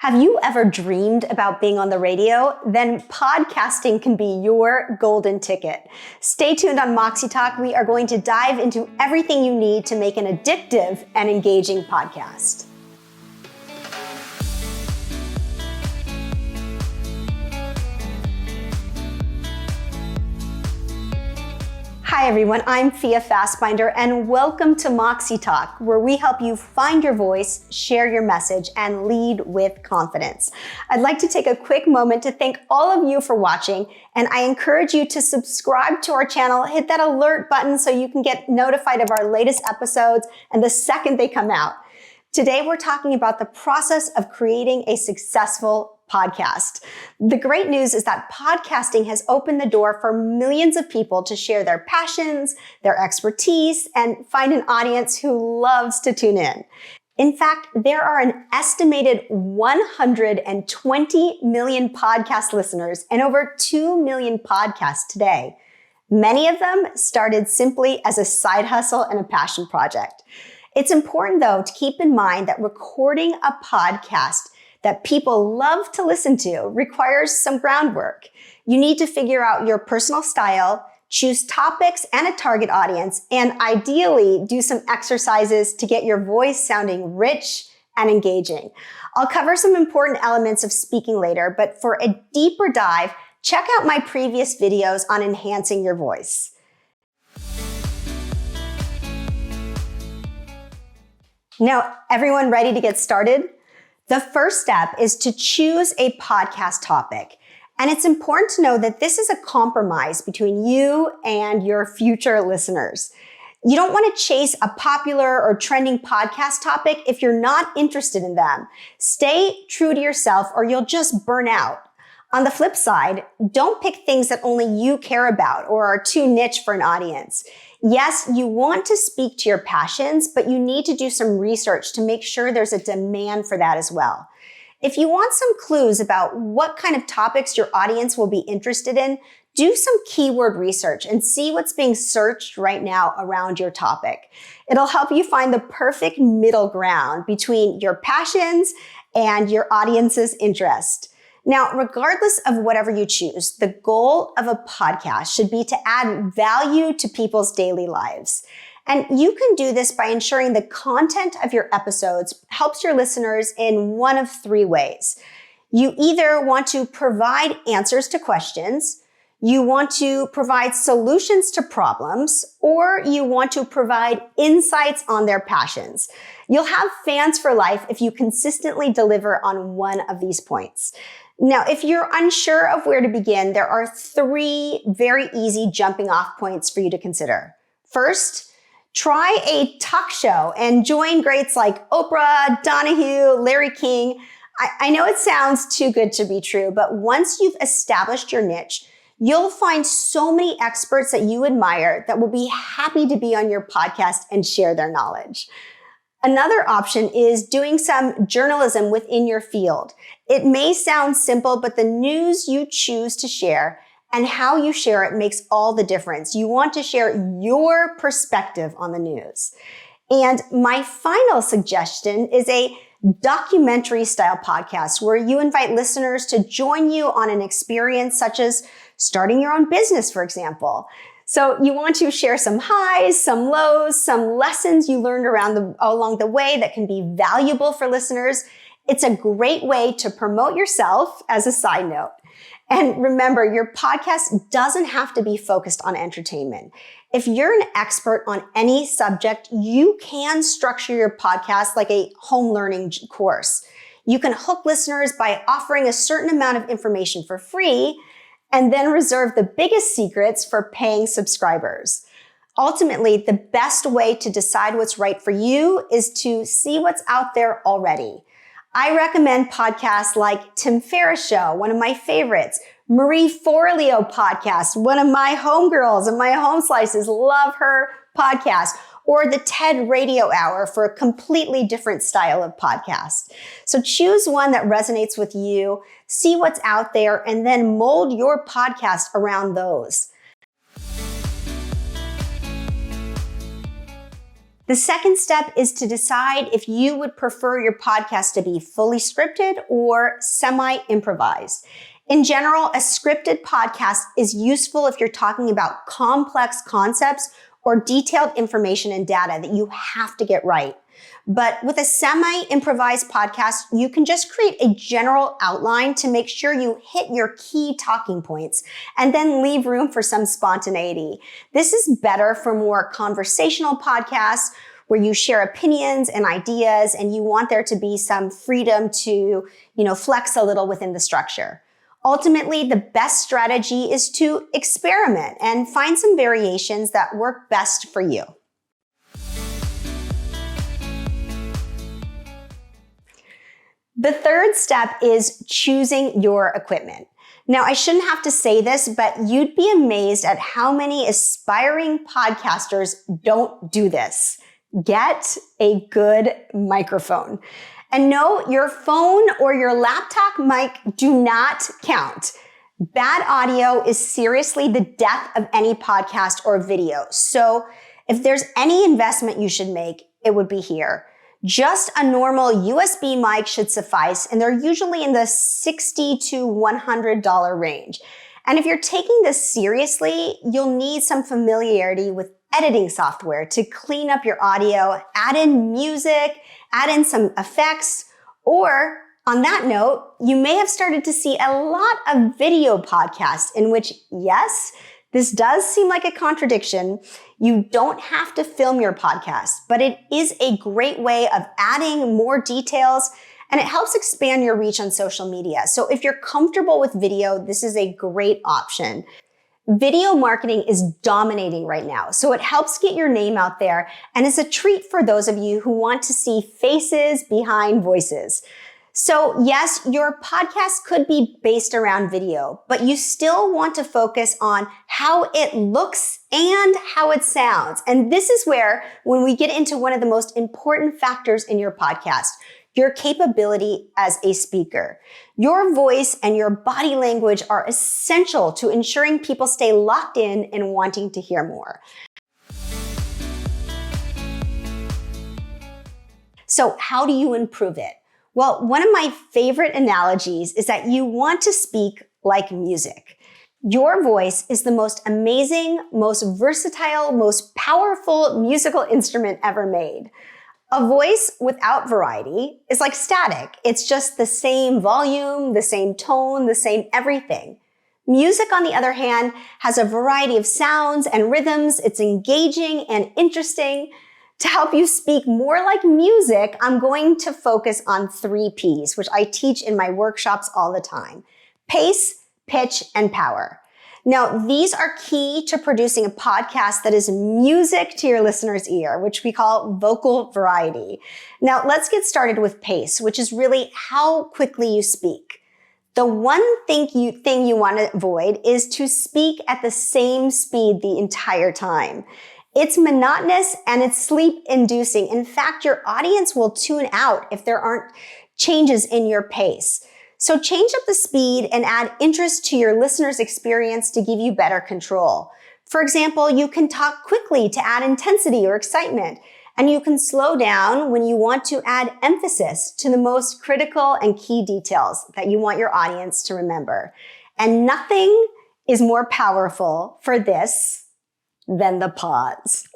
Have you ever dreamed about being on the radio? Then podcasting can be your golden ticket. Stay tuned on Moxie Talk. We are going to dive into everything you need to make an addictive and engaging podcast. Hi everyone, I'm Fia Fastbinder and welcome to Moxie Talk, where we help you find your voice, share your message, and lead with confidence. I'd like to take a quick moment to thank all of you for watching, and I encourage you to subscribe to our channel, hit that alert button so you can get notified of our latest episodes and the second they come out. Today we're talking about the process of creating a successful podcast. The great news is that podcasting has opened the door for millions of people to share their passions, their expertise, and find an audience who loves to tune in. In fact, there are an estimated 120 million podcast listeners and over 2 million podcasts today. Many of them started simply as a side hustle and a passion project. It's important, though, to keep in mind that recording a podcast that people love to listen to requires some groundwork. You need to figure out your personal style, choose topics and a target audience, and ideally do some exercises to get your voice sounding rich and engaging. I'll cover some important elements of speaking later, but for a deeper dive, check out my previous videos on enhancing your voice. Now, everyone ready to get started? The first step is to choose a podcast topic. And it's important to know that this is a compromise between you and your future listeners. You don't want to chase a popular or trending podcast topic if you're not interested in them. Stay true to yourself or you'll just burn out. On the flip side, don't pick things that only you care about or are too niche for an audience. Yes, you want to speak to your passions, but you need to do some research to make sure there's a demand for that as well. If you want some clues about what kind of topics your audience will be interested in, do some keyword research and see what's being searched right now around your topic. It'll help you find the perfect middle ground between your passions and your audience's interest. Now, regardless of whatever you choose, the goal of a podcast should be to add value to people's daily lives. And you can do this by ensuring the content of your episodes helps your listeners in one of three ways. You either want to provide answers to questions, you want to provide solutions to problems, or you want to provide insights on their passions. You'll have fans for life if you consistently deliver on one of these points. Now, if you're unsure of where to begin, there are three very easy jumping off points for you to consider. First, try a talk show and join greats like Oprah, Donahue, Larry King. I know it sounds too good to be true, but once you've established your niche, you'll find so many experts that you admire that will be happy to be on your podcast and share their knowledge. Another option is doing some journalism within your field. It may sound simple, but the news you choose to share and how you share it makes all the difference. You want to share your perspective on the news. And my final suggestion is a documentary style podcast where you invite listeners to join you on an experience such as starting your own business, for example. So you want to share some highs, some lows, some lessons you learned along the way that can be valuable for listeners. It's a great way to promote yourself as a side note. And remember, your podcast doesn't have to be focused on entertainment. If you're an expert on any subject, you can structure your podcast like a home learning course. You can hook listeners by offering a certain amount of information for free and then reserve the biggest secrets for paying subscribers. Ultimately, the best way to decide what's right for you is to see what's out there already. I recommend podcasts like Tim Ferriss Show, one of my favorites, Marie Forleo podcast, one of my homegirls and my home slices, love her podcast, or the TED Radio Hour for a completely different style of podcast. So choose one that resonates with you, see what's out there, and then mold your podcast around those. The second step is to decide if you would prefer your podcast to be fully scripted or semi-improvised. In general, a scripted podcast is useful if you're talking about complex concepts or detailed information and data that you have to get right. But with a semi-improvised podcast, you can just create a general outline to make sure you hit your key talking points and then leave room for some spontaneity. This is better for more conversational podcasts where you share opinions and ideas and you want there to be some freedom to, flex a little within the structure. Ultimately, the best strategy is to experiment and find some variations that work best for you. The third step is choosing your equipment. Now, I shouldn't have to say this, but you'd be amazed at how many aspiring podcasters don't do this. Get a good microphone. And no, your phone or your laptop mic do not count. Bad audio is seriously the death of any podcast or video. So if there's any investment you should make, it would be here. Just a normal USB mic should suffice, and they're usually in the $60 to $100 range. And if you're taking this seriously, you'll need some familiarity with editing software to clean up your audio, add in music, add in some effects, or on that note, you may have started to see a lot of video podcasts in which, yes, this does seem like a contradiction. You don't have to film your podcast, but it is a great way of adding more details and it helps expand your reach on social media. So if you're comfortable with video, this is a great option. Video marketing is dominating right now, so it helps get your name out there and is a treat for those of you who want to see faces behind voices. So yes, your podcast could be based around video, but you still want to focus on how it looks and how it sounds. And this is where, when we get into one of the most important factors in your podcast, your capability as a speaker. Your voice and your body language are essential to ensuring people stay locked in and wanting to hear more. So how do you improve it? Well, one of my favorite analogies is that you want to speak like music. Your voice is the most amazing, most versatile, most powerful musical instrument ever made. A voice without variety is like static. It's just the same volume, the same tone, the same everything. Music, on the other hand, has a variety of sounds and rhythms. It's engaging and interesting. To help you speak more like music, I'm going to focus on 3 Ps, which I teach in my workshops all the time: pace, pitch, and power. Now, these are key to producing a podcast that is music to your listener's ear, which we call vocal variety. Now, let's get started with pace, which is really how quickly you speak. The one thing you want to avoid is to speak at the same speed the entire time. It's monotonous and it's sleep-inducing. In fact, your audience will tune out if there aren't changes in your pace. So change up the speed and add interest to your listener's experience to give you better control. For example, you can talk quickly to add intensity or excitement, and you can slow down when you want to add emphasis to the most critical and key details that you want your audience to remember. And nothing is more powerful for this than the pause.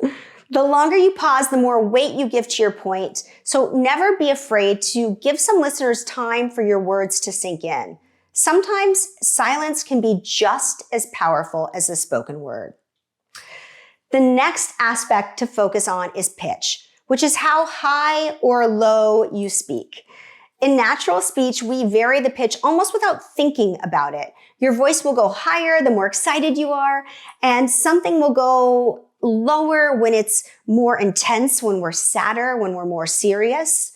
The longer you pause, the more weight you give to your point. So never be afraid to give some listeners time for your words to sink in. Sometimes silence can be just as powerful as the spoken word. The next aspect to focus on is pitch, which is how high or low you speak. In natural speech, we vary the pitch almost without thinking about it. Your voice will go higher the more excited you are, and something will go lower when it's more intense, when we're sadder, when we're more serious.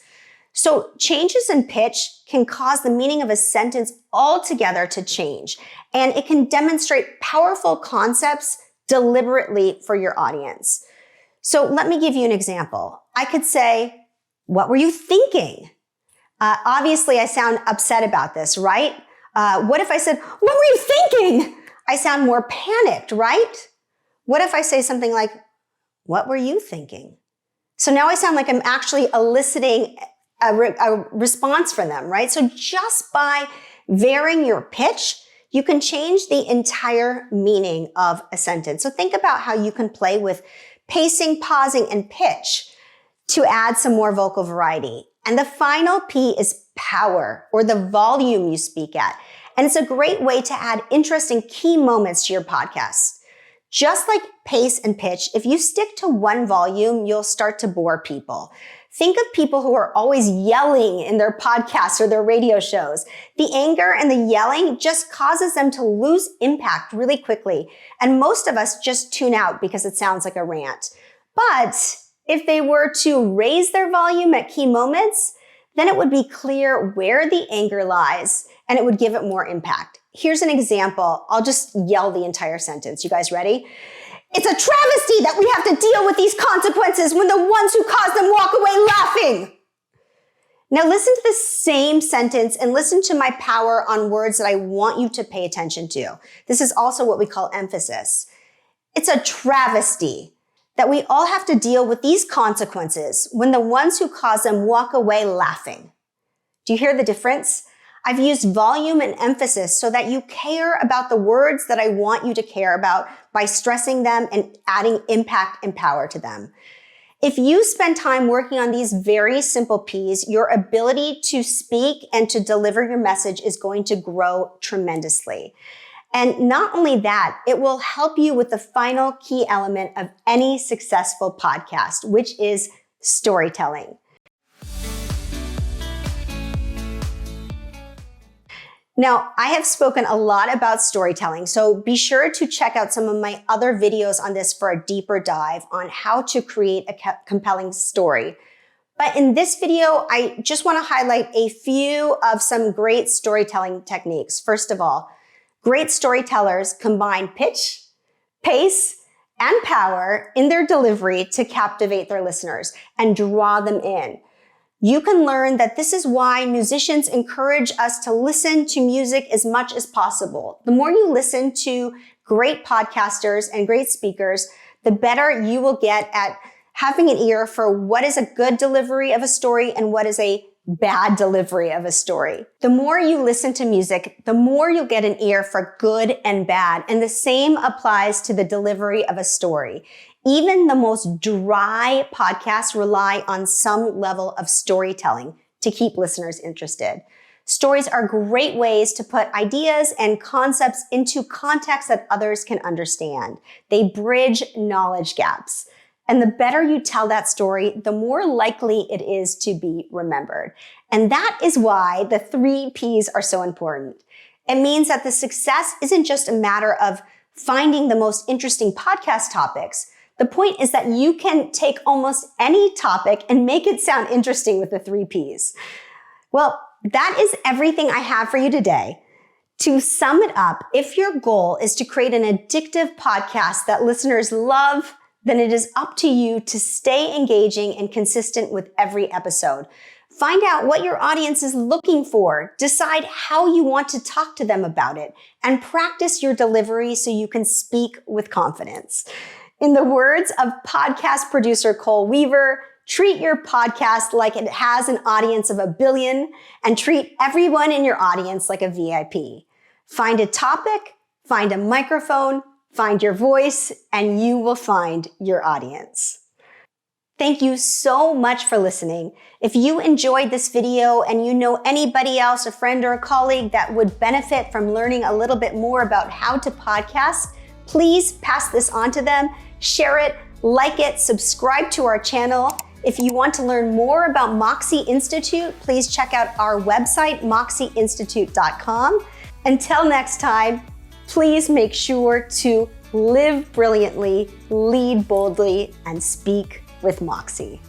So changes in pitch can cause the meaning of a sentence altogether to change, and it can demonstrate powerful concepts deliberately for your audience. So let me give you an example. I could say, "What were you thinking?" Obviously, I sound upset about this, right? What if I said, "What were you thinking?" I sound more panicked, right? What if I say something like, "What were you thinking?" So now I sound like I'm actually eliciting a response from them, right? So just by varying your pitch, you can change the entire meaning of a sentence. So think about how you can play with pacing, pausing, and pitch to add some more vocal variety. And the final P is power, or the volume you speak at. And it's a great way to add interest and key moments to your podcast. Just like pace and pitch, if you stick to one volume, you'll start to bore people. Think of people who are always yelling in their podcasts or their radio shows. The anger and the yelling just causes them to lose impact really quickly. And most of us just tune out because it sounds like a rant. But if they were to raise their volume at key moments, then it would be clear where the anger lies and it would give it more impact. Here's an example. I'll just yell the entire sentence. You guys ready? It's a travesty that we have to deal with these consequences when the ones who caused them walk away laughing. Now listen to the same sentence and listen to my power on words that I want you to pay attention to. This is also what we call emphasis. It's a travesty that we all have to deal with these consequences when the ones who cause them walk away laughing. Do you hear the difference? I've used volume and emphasis so that you care about the words that I want you to care about by stressing them and adding impact and power to them. If you spend time working on these very simple P's, your ability to speak and to deliver your message is going to grow tremendously. And not only that, it will help you with the final key element of any successful podcast, which is storytelling. Now, I have spoken a lot about storytelling, so be sure to check out some of my other videos on this for a deeper dive on how to create a compelling story. But in this video, I just want to highlight a few of some great storytelling techniques. First of all, great storytellers combine pitch, pace, and power in their delivery to captivate their listeners and draw them in. You can learn that this is why musicians encourage us to listen to music as much as possible. The more you listen to great podcasters and great speakers, the better you will get at having an ear for what is a good delivery of a story and what is a bad delivery of a story. The more you listen to music, the more you'll get an ear for good and bad. And the same applies to the delivery of a story. Even the most dry podcasts rely on some level of storytelling to keep listeners interested. Stories are great ways to put ideas and concepts into context that others can understand. They bridge knowledge gaps. And the better you tell that story, the more likely it is to be remembered. And that is why the 3 Ps are so important. It means that the success isn't just a matter of finding the most interesting podcast topics. The point is that you can take almost any topic and make it sound interesting with the 3 Ps. Well, that is everything I have for you today. To sum it up, if your goal is to create an addictive podcast that listeners love, then it is up to you to stay engaging and consistent with every episode. Find out what your audience is looking for, decide how you want to talk to them about it, and practice your delivery so you can speak with confidence. In the words of podcast producer Cole Weaver, treat your podcast like it has an audience of 1 billion and treat everyone in your audience like a VIP. Find a topic, find a microphone, find your voice, and you will find your audience. Thank you so much for listening. If you enjoyed this video and you know anybody else, a friend or a colleague that would benefit from learning a little bit more about how to podcast, please pass this on to them, share it, like it, subscribe to our channel. If you want to learn more about Moxie Institute, please check out our website, moxieinstitute.com. Until next time, please make sure to live brilliantly, lead boldly, and speak with Moxie.